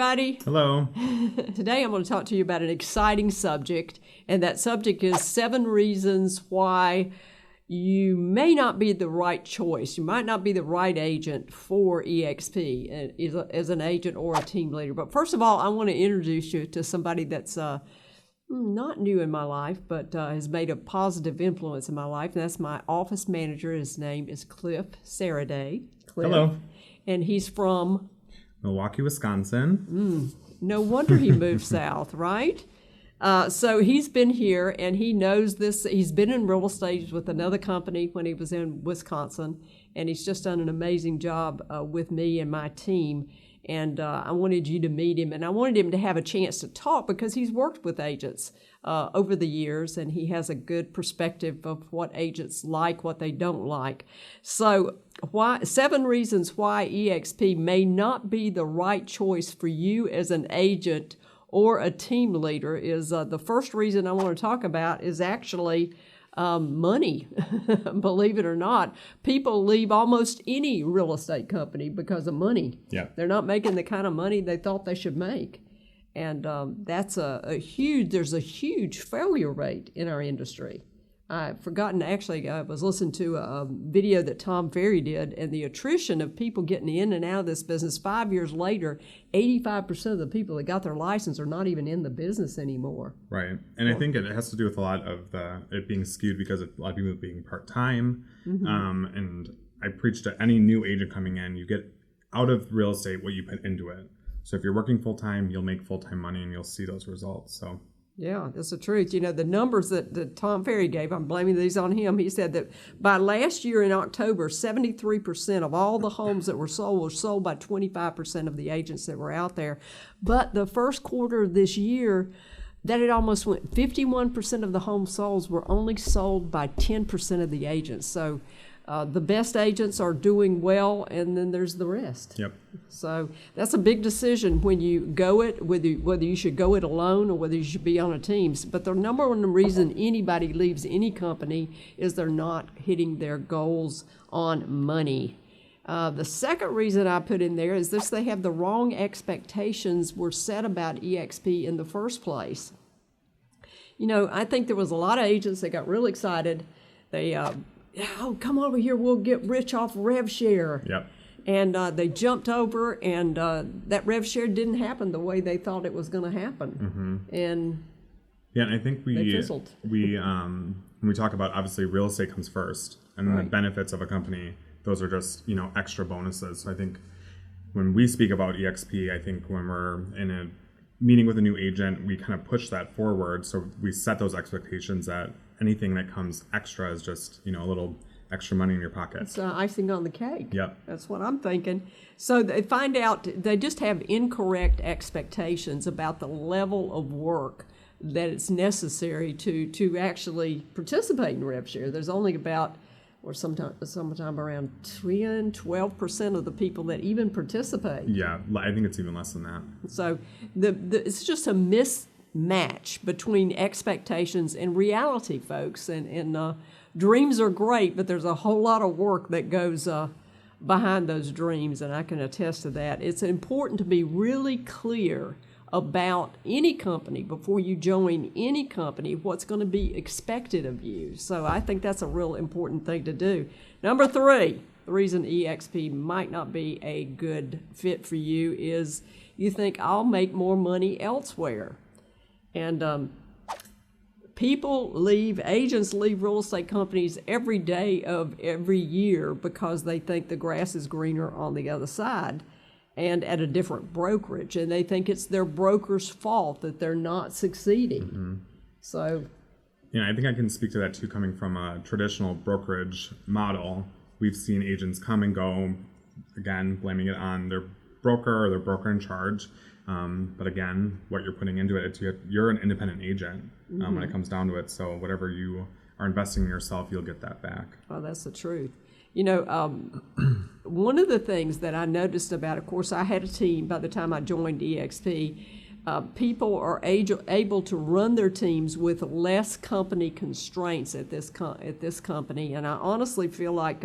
everybody. Hello. Today I'm going to talk to you about an exciting subject, and that subject is 7 reasons why you may not be the right choice. You might not be the right agent for EXP as an agent or a team leader. But first of all, I want to introduce you to somebody that's not new in my life, but has made a positive influence in my life, and that's my office manager. His name is Cliff Saraday. Cliff. Hello. And he's from Milwaukee, Wisconsin. No wonder he moved south, right? So he's been here, and he knows this. He's been in real estate with another company when he was in Wisconsin, and he's just done an amazing job with me and my team. And I wanted you to meet him, and I wanted him to have a chance to talk because he's worked with agents over the years, and he has a good perspective of what agents like, what they don't like. So 7 reasons why EXP may not be the right choice for you as an agent or a team leader is the first reason I want to talk about is actually money. Believe it or not, people leave almost any real estate company because of money. Yeah. They're not making the kind of money they thought they should make. And that's there's a huge failure rate in our industry. I've forgotten, actually, I was listening to a video that Tom Ferry did, and the attrition of people getting in and out of this business 5 years later, 85% of the people that got their license are not even in the business anymore. Right. And I think it has to do with a lot of it being skewed because of a lot of people being part-time. Mm-hmm. And I preach to any new agent coming in, you get out of real estate what you put into it. So if you're working full-time, you'll make full-time money and you'll see those results. So. Yeah, that's the truth. You know, the numbers that Tom Ferry gave, I'm blaming these on him. He said that by last year in October, 73% of all the homes that were sold by 25% of the agents that were out there. But the first quarter of this year, that it almost went 51% of the homes sold were only sold by 10% of the agents. So the best agents are doing well, and then there's the rest. Yep. So that's a big decision when you go it, whether you should go it alone or whether you should be on a team. But the number one reason anybody leaves any company is they're not hitting their goals on money. The second reason I put in there is this: they have the wrong expectations were set about EXP in the first place. You know, I think there was a lot of agents that got real excited. They oh, come over here, we'll get rich off rev share. Yep. And they jumped over, and that rev share didn't happen the way they thought it was going to happen. Mm-hmm. And I think they fizzled. When we talk about, obviously, real estate comes first, and right. The benefits of a company, those are just, extra bonuses. So I think when we speak about EXP, I think when we're in a meeting with a new agent, we kind of push that forward. So we set those expectations that anything that comes extra is just, a little extra money in your pocket. It's icing on the cake. Yep. That's what I'm thinking. So they find out they just have incorrect expectations about the level of work that it's necessary to actually participate in rev share. There's only about, or sometime around 12% of the people that even participate. Yeah, I think it's even less than that. So it's just a mismatch between expectations and reality, folks. And dreams are great, but there's a whole lot of work that goes behind those dreams, and I can attest to that. It's important to be really clear about any company before you join any company, what's going to be expected of you. So I think that's a real important thing to do. Number 3, the reason EXP might not be a good fit for you is you think, I'll make more money elsewhere. And agents leave real estate companies every day of every year because they think the grass is greener on the other side and at a different brokerage, and they think it's their broker's fault that they're not succeeding. Mm-hmm. So, I think I can speak to that too. Coming from a traditional brokerage model, we've seen agents come and go, again, blaming it on their broker or their broker in charge. But again, what you're putting into it, you're an independent agent when it comes down to it. So whatever you are investing in yourself, you'll get that back. Oh, that's the truth. One of the things that I noticed about, of course, I had a team by the time I joined EXP, people are able to run their teams with less company constraints at this company, and I honestly feel like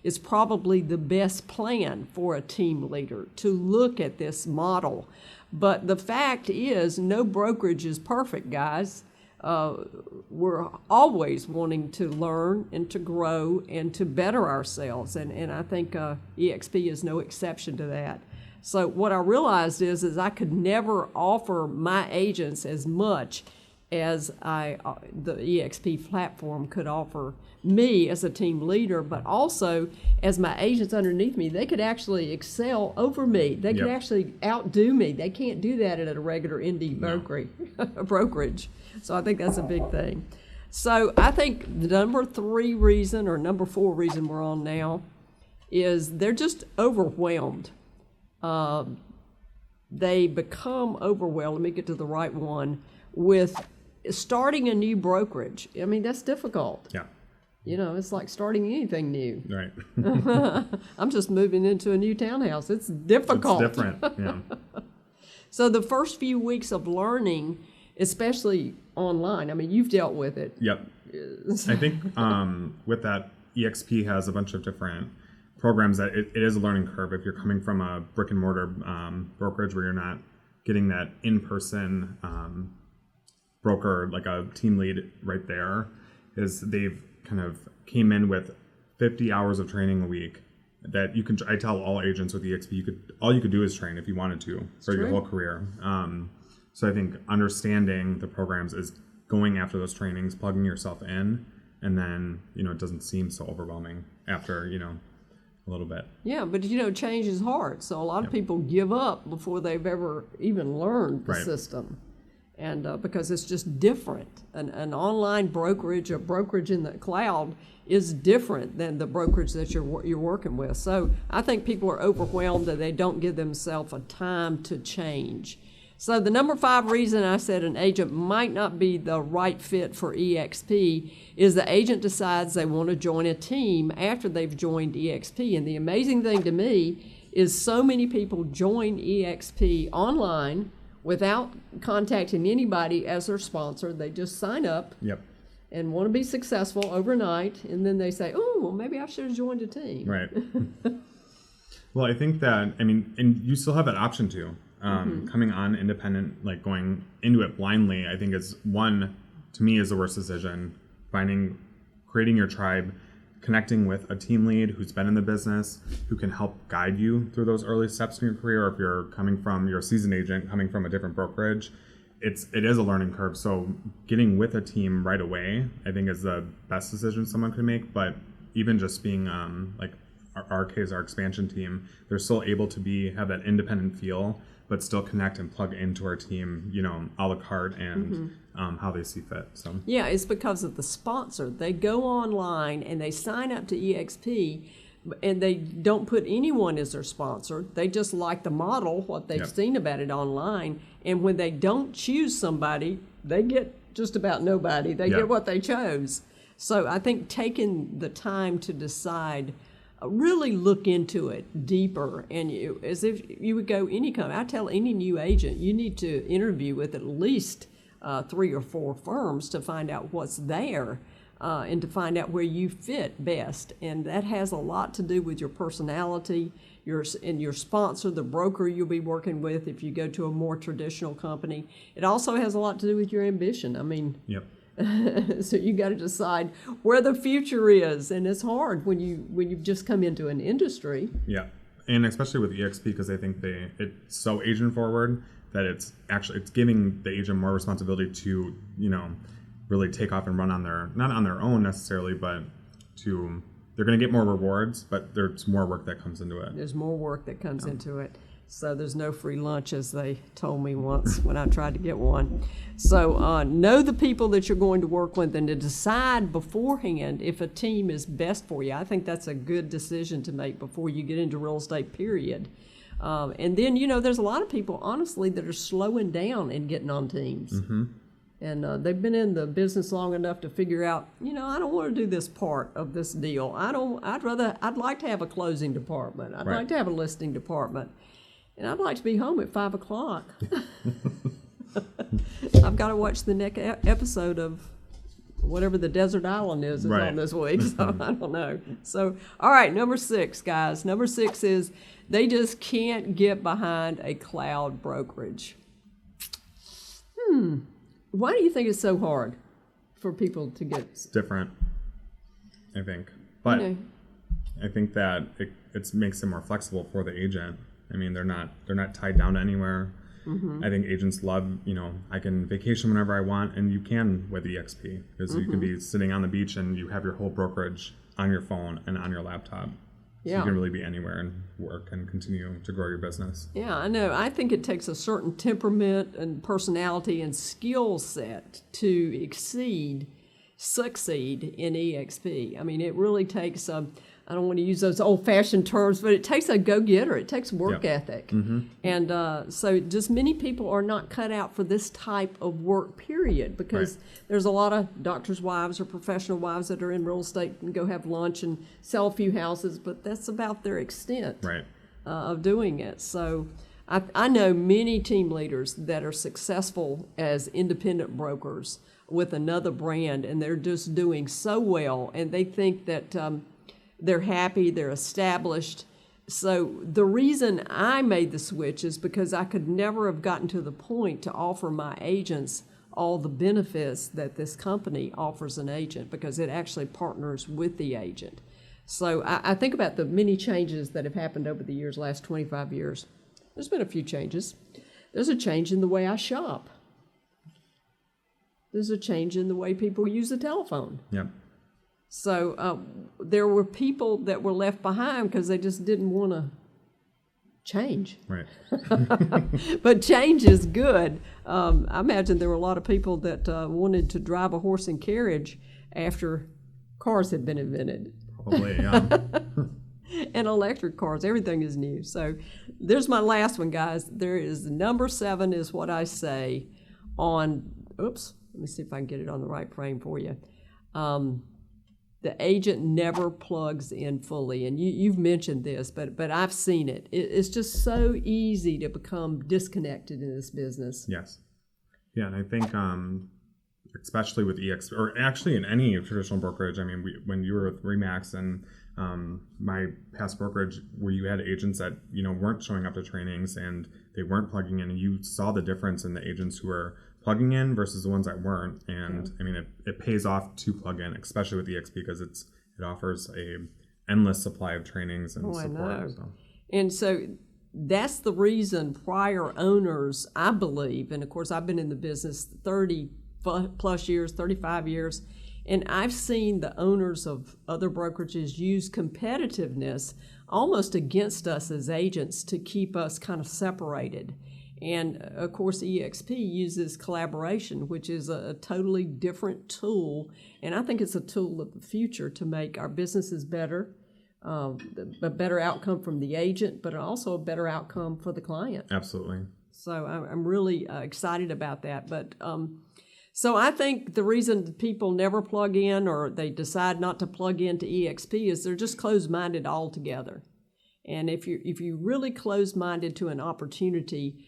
it's probably the best plan for a team leader to look at this model. But the fact is, no brokerage is perfect, guys. We're always wanting to learn and to grow and to better ourselves, and I think EXP is no exception to that. So what I realized is I could never offer my agents as much as the EXP platform could offer me as a team leader, but also as my agents underneath me, they could actually excel over me. They could actually outdo me. They can't do that at a regular indie brokerage. So I think that's a big thing. So I think the number 4 reason we're on now is they're just overwhelmed. They become overwhelmed, let me get to the right one, with starting a new brokerage. I mean, that's difficult. Yeah. You know, it's like starting anything new. Right. I'm just moving into a new townhouse. It's difficult. It's different, yeah. So the first few weeks of learning, especially online, I mean, you've dealt with it. Yep. I think with that, EXP has a bunch of different programs that it is a learning curve. If you're coming from a brick and mortar brokerage where you're not getting that in-person broker, like a team lead right there, is they've kind of came in with 50 hours of training a week that you can, I tell all agents with EXP, all you could do is train if you wanted to for your whole career. So I think understanding the programs is going after those trainings, plugging yourself in, and then, it doesn't seem so overwhelming after, a little bit. Yeah, but change is hard. So a lot of people give up before they've ever even learned the system. And because it's just different. An online brokerage, a brokerage in the cloud is different than the brokerage that you're working with. So I think people are overwhelmed that they don't give themselves a time to change. So the number 5 reason I said an agent might not be the right fit for EXP is the agent decides they want to join a team after they've joined EXP. And the amazing thing to me is so many people join EXP online without contacting anybody as their sponsor. They just sign up and want to be successful overnight. And then they say, oh, well, maybe I should have joined a team. Right. Well, I think that, and you still have that option too. Coming on independent, like going into it blindly, I think is to me is the worst decision. Creating your tribe, connecting with a team lead who's been in the business, who can help guide you through those early steps in your career. Or if you're a seasoned agent coming from a different brokerage, it is a learning curve. So getting with a team right away, I think is the best decision someone could make. But even just being like our case, our expansion team, they're still able to have that independent feel, but still connect and plug into our team, a la carte and how they see fit. So yeah, it's because of the sponsor. They go online and they sign up to EXP, and they don't put anyone as their sponsor. They just like the model, what they've seen about it online. And when they don't choose somebody, they get just about nobody. They get what they chose. So I think taking the time to decide, really look into it deeper, and as if you would go any company. I tell any new agent, you need to interview with at least 3 or 4 firms to find out what's there and to find out where you fit best. And that has a lot to do with your personality, your sponsor, the broker you'll be working with if you go to a more traditional company. It also has a lot to do with your ambition. So you got to decide where the future is, and it's hard when you've just come into an industry. Yeah, and especially with EXP, because I think it's so agent forward that it's giving the agent more responsibility to really take off and run not on their own necessarily, but they're going to get more rewards, but there's more work that comes into it. There's more work that comes into it. So there's no free lunch, as they told me once when I tried to get one. So know the people that you're going to work with and to decide beforehand if a team is best for you. I think that's a good decision to make before you get into real estate, period. And then, there's a lot of people, honestly, that are slowing down and getting on teams. Mm-hmm. And they've been in the business long enough to figure out, I don't want to do this part of this deal. I'd like to have a closing department. I'd like to have a listing department. And I'd like to be home at 5 o'clock. I've got to watch the next episode of whatever the desert island is Right. on this week, so I don't know. So, all right, number 6, guys. Number 6 is they just can't get behind a cloud brokerage. Why do you think it's so hard for people to get? It's different, I think. But You know, I think that it makes it more flexible for the agent. I mean, they're not tied down to anywhere. I think agents love, I can vacation whenever I want, and you can with EXP because you can be sitting on the beach and you have your whole brokerage on your phone and on your laptop. So you can really be anywhere and work and continue to grow your business. Yeah, I know. I think it takes a certain temperament and personality and skill set to succeed in EXP. I mean, it really takes I don't want to use those old-fashioned terms, but it takes a go-getter. It takes work ethic. And so just many people are not cut out for this type of work, period, because there's a lot of doctors' wives or professional wives that are in real estate and go have lunch and sell a few houses, but that's about their extent of doing it. So I know many team leaders that are successful as independent brokers with another brand, and they're just doing so well, and they think that they're happy, they're established. So the reason I made the switch is because I could never have gotten to the point to offer my agents all the benefits that this company offers an agent, because it actually partners with the agent. So I think about the many changes that have happened over the years, last 25 years. There's been a few changes. There's a change in the way I shop. There's a change in the way people use the telephone. Yep. So there were people that were left behind because they just didn't want to change. Right. But change is good. I imagine there were a lot of people that wanted to drive a horse and carriage after cars had been invented. Probably, yeah. And electric cars, everything is new. So there's my last one, guys. There is number 7 is what I say on, let me see if I can get it on the right frame for you. The agent never plugs in fully, and you've mentioned this, but I've seen it. It's just so easy to become disconnected in this business. Yes. Yeah, and I think especially with EXP, or actually in any traditional brokerage, I mean, when you were with Remax and my past brokerage, where you had agents that weren't showing up to trainings and they weren't plugging in, and you saw the difference in the agents who were plugging in versus the ones that weren't. And I mean, it pays off to plug in, especially with EXP, because it offers a endless supply of trainings and support. I know. So. And so that's the reason prior owners, I believe, and of course I've been in the business 30 plus years, 35 years, and I've seen the owners of other brokerages use competitiveness almost against us as agents to keep us kind of separated. And of course, EXP uses collaboration, which is a totally different tool. And I think it's a tool of the future to make our businesses better, a better outcome from the agent, but also a better outcome for the client. Absolutely. So I'm really excited about that. But so I think the reason people never plug in, or they decide not to plug into EXP, is they're just closed-minded altogether. And if you're really closed-minded to an opportunity,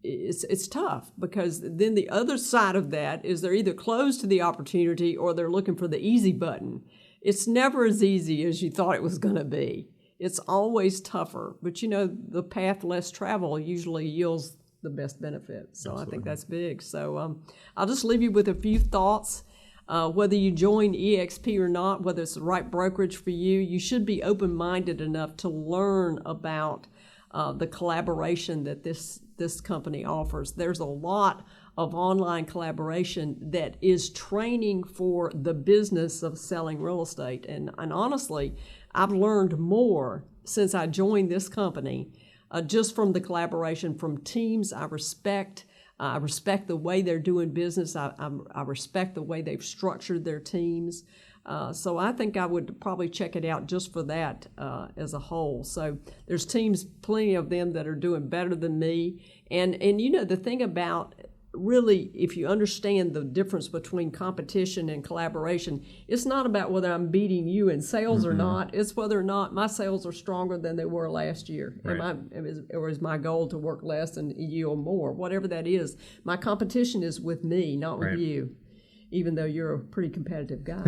it's tough, because then the other side of that is they're either closed to the opportunity or they're looking for the easy button. It's never as easy as you thought it was going to be. It's always tougher, but the path less traveled usually yields the best benefit. So Absolutely. I think that's big. So I'll just leave you with a few thoughts. Whether you join EXP or not, whether it's the right brokerage for you, you should be open-minded enough to learn about the collaboration that this company offers. There's a lot of online collaboration that is training for the business of selling real estate. And honestly, I've learned more since I joined this company, just from the collaboration from teams I respect. I respect the way they're doing business. I respect the way they've structured their teams. So I think I would probably check it out just for that as a whole. So there's teams, plenty of them, that are doing better than me. And the thing about really, if you understand the difference between competition and collaboration, it's not about whether I'm beating you in sales or not. It's whether or not my sales are stronger than they were last year. Right. Or is my goal to work less and yield more? Whatever that is, my competition is with me, not with you, even though you're a pretty competitive guy.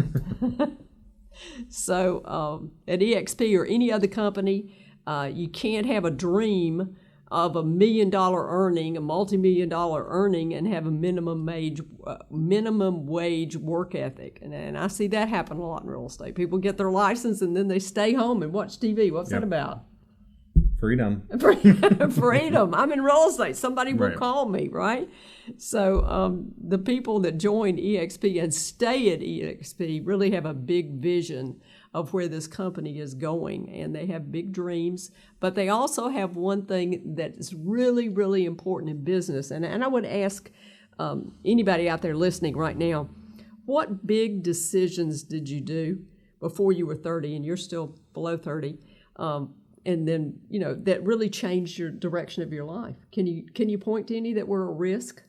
So at EXP or any other company, you can't have a dream of $1 million earning, a multi-million-dollar earning, and have a minimum wage work ethic. And I see that happen a lot in real estate. People get their license and then they stay home and watch TV. What's that about? Freedom. Freedom. I'm in real estate. Somebody will call me, right? So the people that join EXP and stay at EXP really have a big vision of where this company is going, and they have big dreams, but they also have one thing that is really, really important in business. And I would ask anybody out there listening right now, what big decisions did you do before you were 30, and you're still below 30, and then, that really changed your direction of your life? Can you point to any that were a risk?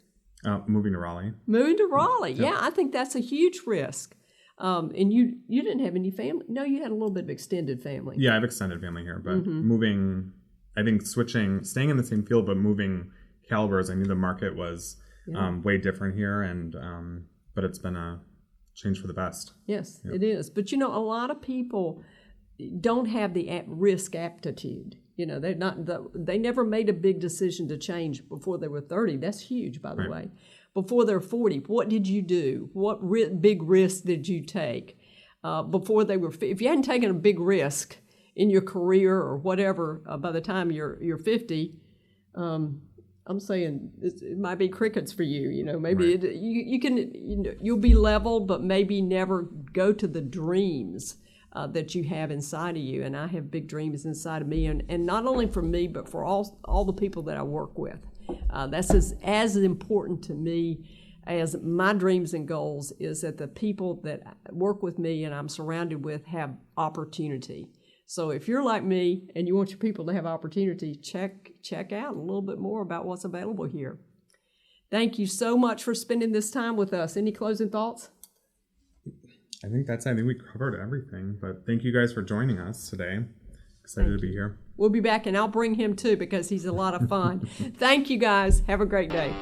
Moving to Raleigh. Moving to Raleigh, yeah, I think that's a huge risk. And you didn't have any family? No, you had a little bit of extended family. Yeah, I have extended family here, but moving, I think staying in the same field, but moving calibers, I knew the market was way different here, and but it's been a change for the best. Yes, it is. But a lot of people don't have the risk aptitude. They never made a big decision to change before they were 30. That's huge, by the way. Before they're 40, what did you do? What big risk did you take? Before they were, if you hadn't taken a big risk in your career or whatever, by the time you're 50, I'm saying it might be crickets for you. Maybe you can, you'll be level, but maybe never go to the dreams that you have inside of you. And I have big dreams inside of me, and not only for me, but for all the people that I work with. That's as important to me as my dreams and goals is that the people that work with me and I'm surrounded with have opportunity. So if you're like me and you want your people to have opportunity, check out a little bit more about what's available here. Thank you so much for spending this time with us. Any closing thoughts? I think we covered everything, but thank you guys for joining us today. Excited to be here. We'll be back, and I'll bring him too because he's a lot of fun. Thank you, guys. Have a great day.